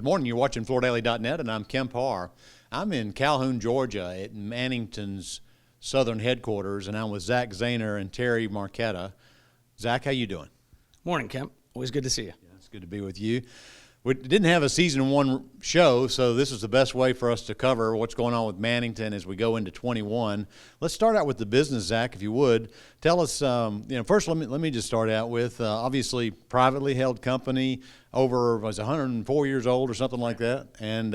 morning. You're watching FloorDaily.net, and I'm Kemp Harr. I'm in Calhoun, Georgia, at Mannington's southern headquarters, and I'm with Zehner and Terry Marchetta. Zach, how you doing? Morning, Kemp. Always good to see you. Yeah, it's good to be with you. We didn't have a season one show, so this is the best way for us to cover what's going on with Mannington as we go into 21. Let's start out with the business, Zach, if you would. Tell us, first let me just start out with, obviously, privately held company, over, was 104 years old or something like that, and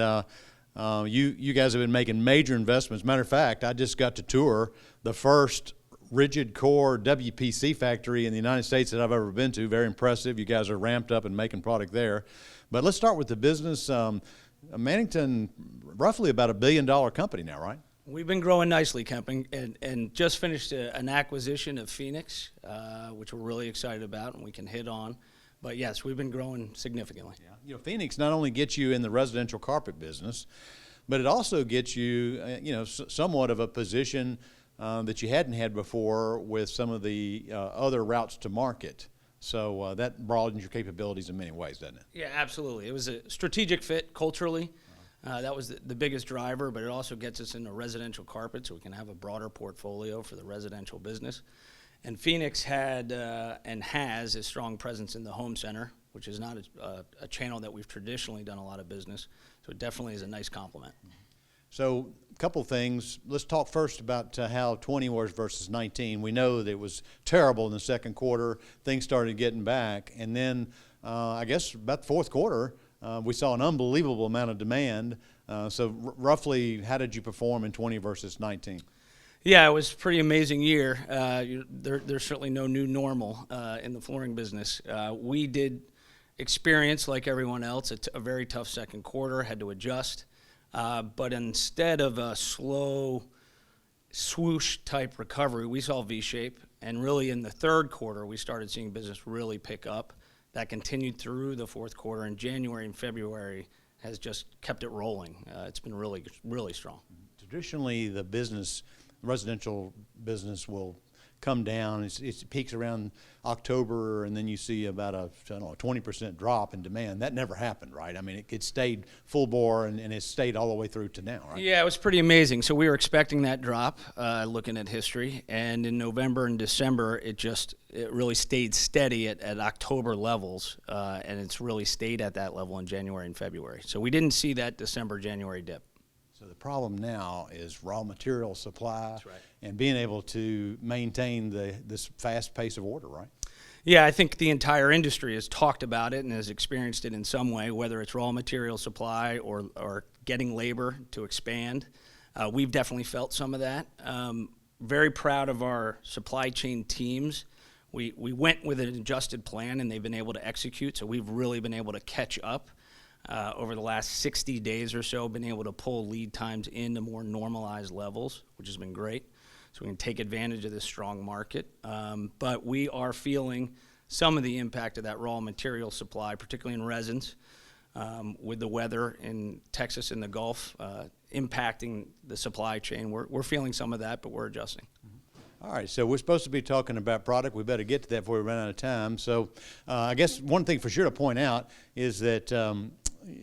you guys have been making major investments. Matter of fact, I just got to tour the first rigid core WPC factory in the United States that I've ever been to. Very impressive. You guys are ramped up and making product there. But let's start with the business. Mannington, roughly about $1 billion company now, right? We've been growing nicely, Kemp, and just finished an acquisition of Phoenix, which we're really excited about and we can hit on. But yes, we've been growing significantly. Yeah. You know, Phoenix not only gets you in the residential carpet business, but it also gets you, somewhat of a position that you hadn't had before with some of the other routes to market. So that broadens your capabilities in many ways, doesn't it? Yeah, absolutely. It was a strategic fit culturally. That was the biggest driver, but it also gets us into residential carpet so we can have a broader portfolio for the residential business. And Phoenix had and has a strong presence in the home center, which is not a channel that we've traditionally done a lot of business. So it definitely is a nice complement. So a couple things. Let's talk first about how 20 was versus 19. We know that it was terrible in the second quarter. Things started getting back. And then I guess about the fourth quarter, we saw an unbelievable amount of demand. So roughly, how did you perform in 20 versus 19? Yeah, it was a pretty amazing year. There's certainly no new normal in the flooring business. We did experience, like everyone else, a very tough second quarter, had to adjust. But instead of a slow swoosh type recovery, we saw V-shape. And really in the third quarter, we started seeing business really pick up. That continued through the fourth quarter, and January and February has just kept it rolling. It's been really, really strong. Traditionally, the residential business will come down. It peaks around October, and then you see about a 20% drop in demand. That never happened, right? I mean, it stayed full bore, and it stayed all the way through to now, right? Yeah, it was pretty amazing. So we were expecting that drop, looking at history, and in November and December, it really stayed steady at October levels, and it's really stayed at that level in January and February. So we didn't see that December-January dip. So the problem now is raw material supply. That's right. And being able to maintain this fast pace of order, right? Yeah, I think the entire industry has talked about it and has experienced it in some way, whether it's raw material supply or getting labor to expand. We've definitely felt some of that. Very proud of our supply chain teams. We went with an adjusted plan, and they've been able to execute, so we've really been able to catch up. Over the last 60 days or so, been able to pull lead times into more normalized levels, which has been great. So we can take advantage of this strong market. But we are feeling some of the impact of that raw material supply, particularly in resins, with the weather in Texas and the Gulf impacting the supply chain. We're feeling some of that, but we're adjusting. All right, so we're supposed to be talking about product. We better get to that before we run out of time. So I guess one thing for sure to point out is that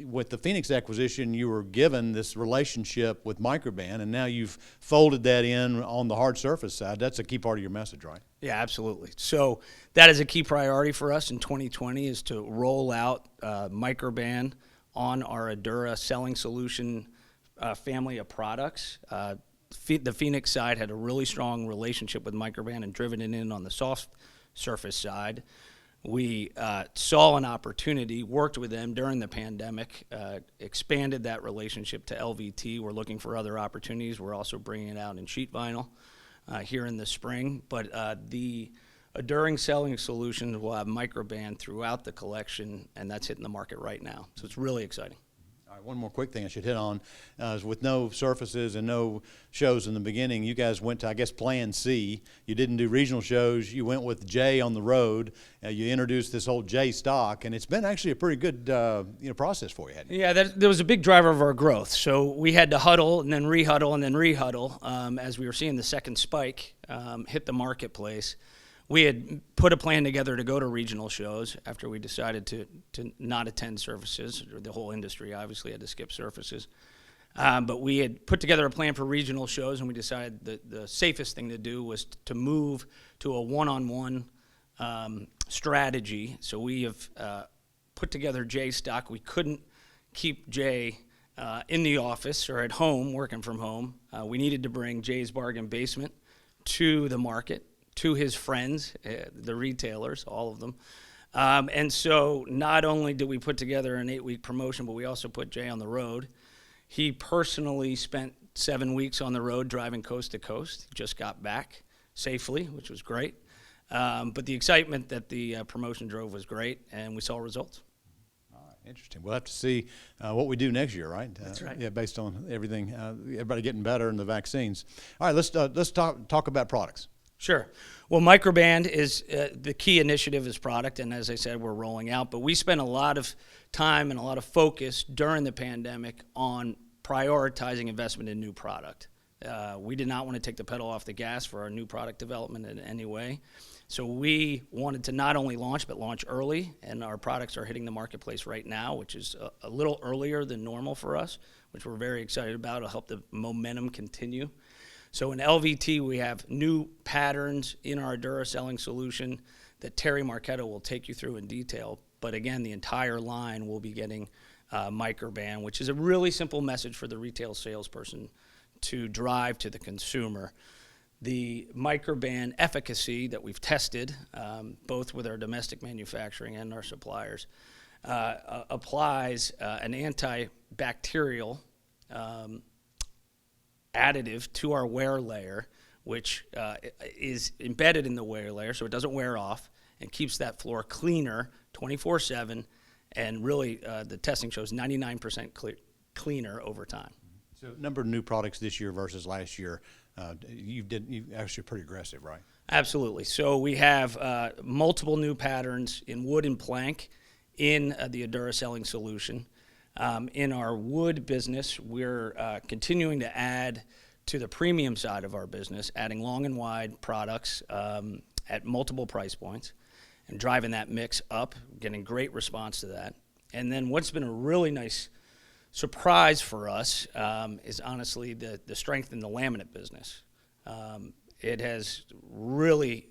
with the Phoenix acquisition, you were given this relationship with Microban, and now you've folded that in on the hard surface side. That's a key part of your message, right? Yeah, absolutely. So that is a key priority for us in 2020 is to roll out Microban on our Adura selling solution family of products. The Phoenix side had a really strong relationship with Microban and driven it in on the soft surface side. We saw an opportunity, worked with them during the pandemic, expanded that relationship to LVT. We're looking for other opportunities. We're also bringing it out in sheet vinyl here in the spring. But the Enduring Selling Solutions will have Microban throughout the collection, and that's hitting the market right now. So it's really exciting. All right, one more quick thing I should hit on is with no surfaces and no shows in the beginning, you guys went to, I guess, Plan C. You didn't do regional shows. You went with J on the road. You introduced this whole J stock, and it's been actually a pretty good process for you, hadn't it? Yeah, there was a big driver of our growth. So we had to huddle and then rehuddle and then rehuddle as we were seeing the second spike hit the marketplace. We had put a plan together to go to regional shows after we decided to not attend surfaces. The whole industry obviously had to skip surfaces. But we had put together a plan for regional shows, and we decided that the safest thing to do was to move to a one-on-one strategy. So we have put together Jay stock. We couldn't keep Jay in the office or at home, working from home. We needed to bring Jay's Bargain Basement to the market, to his friends, the retailers, all of them. And so not only did we put together an 8-week promotion, but we also put Jay on the road. He personally spent 7 weeks on the road driving coast to coast. He just got back safely, which was great. But the excitement that the promotion drove was great, and we saw results. All right, interesting. We'll have to see what we do next year, right? That's right. Yeah, based on everything, everybody getting better and the vaccines. All right, let's talk about products. Sure. Well, Microband is the key initiative is product, and as I said, we're rolling out. But we spent a lot of time and a lot of focus during the pandemic on prioritizing investment in new product. We did not want to take the pedal off the gas for our new product development in any way. So we wanted to not only launch, but launch early, and our products are hitting the marketplace right now, which is a little earlier than normal for us, which we're very excited about. It'll help the momentum continue. So in LVT, we have new patterns in our Duracelling solution that Terry Marchetta will take you through in detail. But again, the entire line will be getting Microband, which is a really simple message for the retail salesperson to drive to the consumer. The Microband efficacy that we've tested, both with our domestic manufacturing and our suppliers, applies an antibacterial additive to our wear layer, which is embedded in the wear layer so it doesn't wear off and keeps that floor cleaner 24/7, and really the testing shows 99% cleaner over time. So number of new products this year versus last year, you actually pretty aggressive, right? Absolutely. So we have multiple new patterns in wood and plank in the Duracelling solution. In our wood business, we're continuing to add to the premium side of our business, adding long and wide products at multiple price points and driving that mix up, getting great response to that. And then what's been a really nice surprise for us is honestly the strength in the laminate business. It has really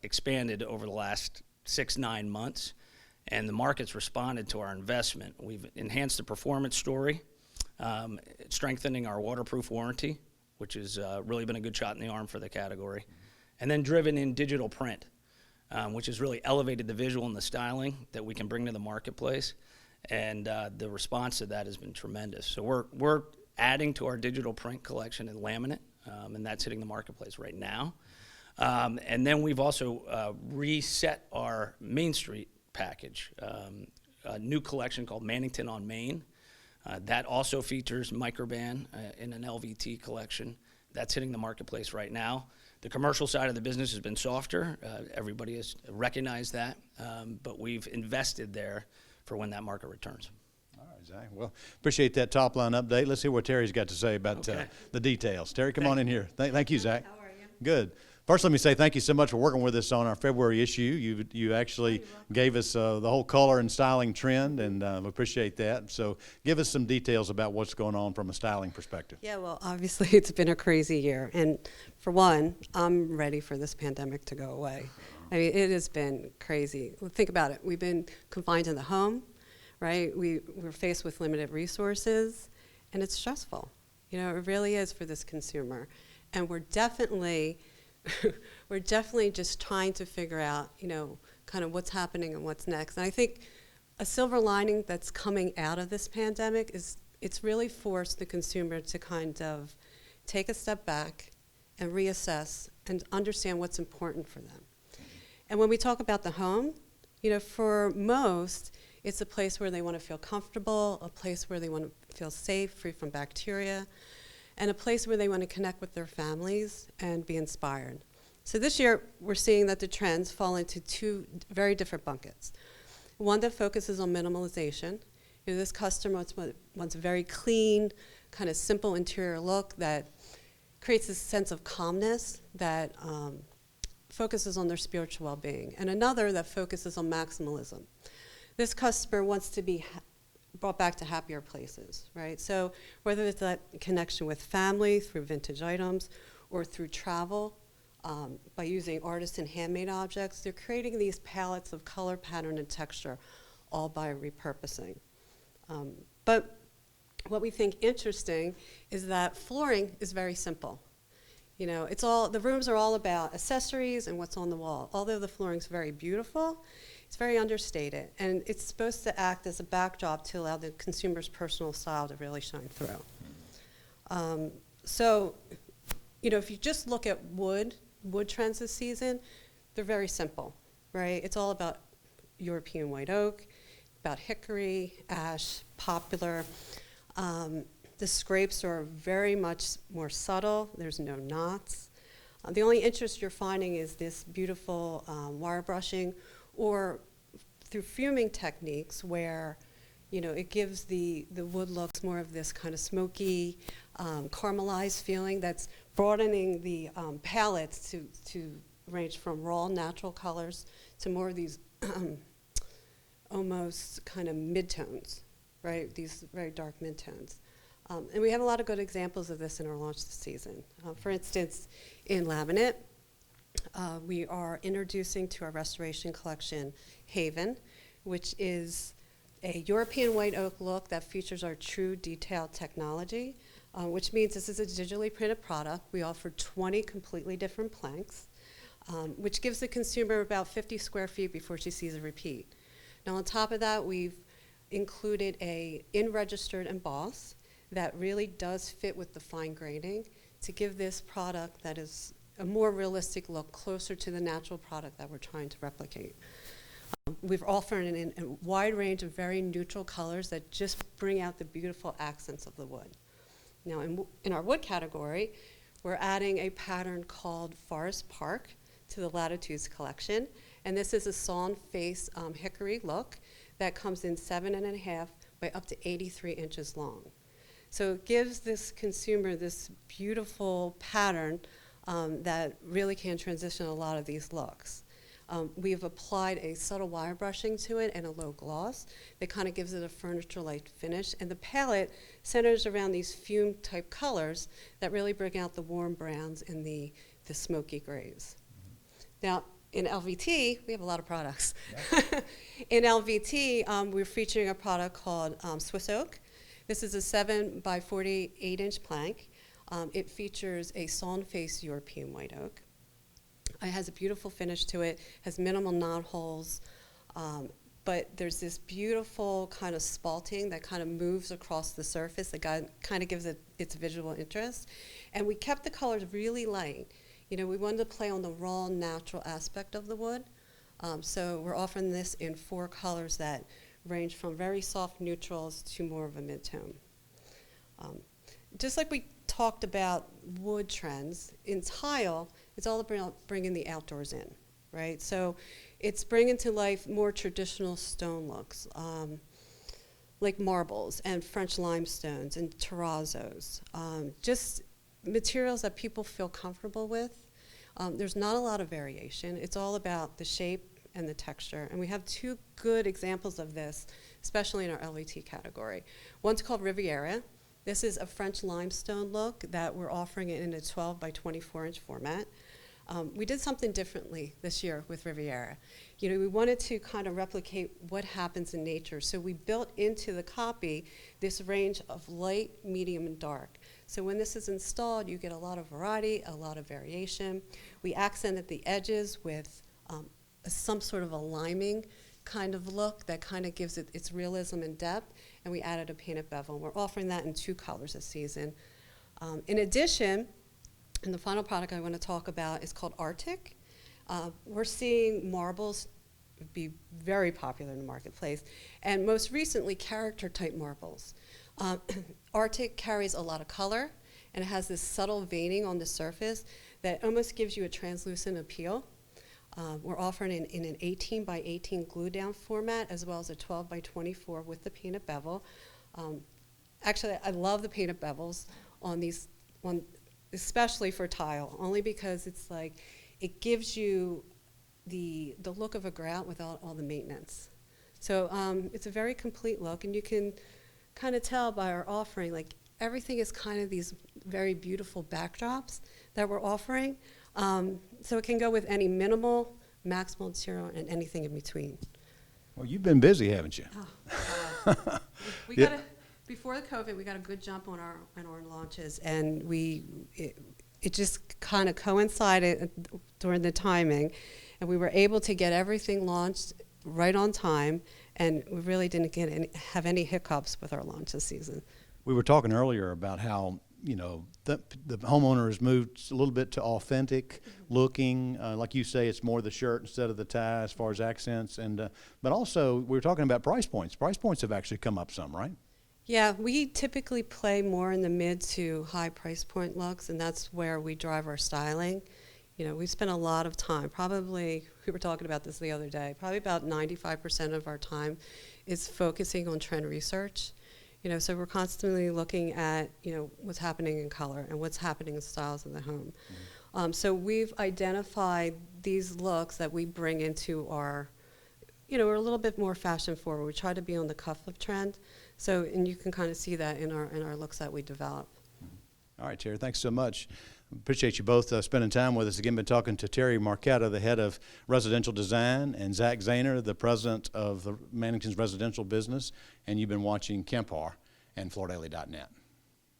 expanded over the last 6-9 months. And the market's responded to our investment. We've enhanced the performance story, strengthening our waterproof warranty, which has really been a good shot in the arm for the category, and then driven in digital print, which has really elevated the visual and the styling that we can bring to the marketplace. And the response to that has been tremendous. So we're adding to our digital print collection in laminate, and that's hitting the marketplace right now. And then we've also reset our Main Street package, a new collection called Mannington on Main. That also features Microband in an LVT collection. That's hitting the marketplace right now. The commercial side of the business has been softer. Everybody has recognized that, but we've invested there for when that market returns. All right, Zach. Well, appreciate that top line update. Let's hear what Terry's got to say about the details. Terry, come on in here. Thank you, Zach. How are you? Good. First, let me say thank you so much for working with us on our February issue. You actually gave us the whole color and styling trend, and we appreciate that. So give us some details about what's going on from a styling perspective. Yeah, well, obviously it's been a crazy year. And for one, I'm ready for this pandemic to go away. I mean, it has been crazy. Well, think about it. We've been confined in the home, right? We're faced with limited resources, and it's stressful. You know, it really is for this consumer. And we're definitely just trying to figure out, you know, kind of what's happening and what's next. And I think a silver lining that's coming out of this pandemic is it's really forced the consumer to kind of take a step back and reassess and understand what's important for them. And when we talk about the home, you know, for most, it's a place where they want to feel comfortable, a place where they want to feel safe, free from bacteria, and a place where they want to connect with their families and be inspired. So this year, we're seeing that the trends fall into two very different buckets. One that focuses on minimalization. You know, this customer wants a very clean, kind of simple interior look that creates a sense of calmness that focuses on their spiritual well-being, and another that focuses on maximalism. This customer wants to be brought back to happier places, right? So whether it's that connection with family through vintage items or through travel, by using artists and handmade objects, they're creating these palettes of color, pattern, and texture, all by repurposing. But what we think interesting is that flooring is very simple. You know, the rooms are all about accessories and what's on the wall. Although the flooring's very beautiful, it's very understated, and it's supposed to act as a backdrop to allow the consumer's personal style to really shine through. So, you know, if you just look at wood trends this season, they're very simple, right? It's all about European white oak, about hickory, ash, poplar. The scrapes are very much more subtle. There's no knots. The only interest you're finding is this beautiful wire brushing, or through fuming techniques where, you know, it gives the wood looks more of this kind of smoky, caramelized feeling that's broadening the palettes to range from raw natural colors to more of these almost kind of midtones, right? These very dark midtones. And we have a lot of good examples of this in our launch this season. For instance, in laminate, we are introducing to our restoration collection Haven, which is a European white oak look that features our true detail technology, which means this is a digitally printed product. We offer 20 completely different planks, which gives the consumer about 50 square feet before she sees a repeat. Now on top of that, we've included a in-registered emboss that really does fit with the fine grading to give this product that is a more realistic look, closer to the natural product that we're trying to replicate. We've offered a wide range of very neutral colors that just bring out the beautiful accents of the wood. Now in our wood category, we're adding a pattern called Forest Park to the Latitudes collection, and this is a sawn face hickory look that comes in 7.5 by up to 83 inches long. So it gives this consumer this beautiful pattern that really can transition a lot of these looks. We've applied a subtle wire brushing to it and a low gloss that kind of gives it a furniture-like finish. And the palette centers around these fume-type colors that really bring out the warm browns and the smoky grays. Now, in LVT, we have a lot of products. Yep. In LVT, we're featuring a product called Swiss Oak. This is a 7 by 48-inch plank. It features a sawn face European white oak. It has a beautiful finish to it, has minimal knot holes, but there's this beautiful kind of spalting that kind of moves across the surface that kind of gives it its visual interest. And we kept the colors really light. You know, we wanted to play on the raw, natural aspect of the wood. So we're offering this in 4 colors that range from very soft neutrals to more of a mid-tone. Just like we talked about wood trends, in tile, it's all about bringing the outdoors in, right? So it's bringing to life more traditional stone looks, like marbles and French limestones and terrazzos, just materials that people feel comfortable with. There's not a lot of variation. It's all about the shape and the texture. And we have 2 good examples of this, especially in our LVT category. One's called Riviera. This is a French limestone look that we're offering it in a 12 by 24-inch format. We did something differently this year with Riviera. You know, we wanted to kind of replicate what happens in nature. So we built into the copy this range of light, medium, and dark. So when this is installed, you get a lot of variety, a lot of variation. We accented the edges with some sort of a liming kind of look that kind of gives it its realism and depth, and we added a painted bevel. We're offering that in 2 colors this season. In addition, and the final product I want to talk about is called Arctic. We're seeing marbles be very popular in the marketplace, and most recently, character-type marbles. Arctic carries a lot of color, and it has this subtle veining on the surface that almost gives you a translucent appeal. We're offering in an 18 by 18 glue-down format, as well as a 12 by 24 with the painted bevel. Actually, I love the painted bevels on these, especially for tile, only because it's like, it gives you the look of a grout without all the maintenance. So it's a very complete look, and you can kind of tell by our offering, like everything is kind of these very beautiful backdrops that we're offering. So it can go with any minimal, maximal interior, and anything in between. Well, you've been busy, haven't you? Oh, we Yeah. got before the COVID, we got a good jump on our launches, and it just kind of coincided during the timing, and we were able to get everything launched right on time, and we really didn't have any hiccups with our launch this season. We were talking earlier about how, you know, the homeowner has moved a little bit to authentic looking. Like you say, it's more the shirt instead of the tie as far as accents. And but also, we were talking about price points. Price points have actually come up some, right? Yeah, we typically play more in the mid to high price point looks, and that's where we drive our styling. You know, we spend a lot of time, probably, we were talking about this the other day, probably about 95% of our time is focusing on trend research. You know, so we're constantly looking at, you know, what's happening in color and what's happening in styles in the home. So we've identified these looks that we bring into our, you know, we're a little bit more fashion forward. We try to be on the cuff of trend. So, and you can kind of see that in our looks that we develop. All right, Terry, thanks so much. Appreciate you both spending time with us. Again, been talking to Terry Marchetta, the head of residential design, and Zach Zehner, the president of the Mannington's residential business. And you've been watching Kemp Harr and FloorDaily.net.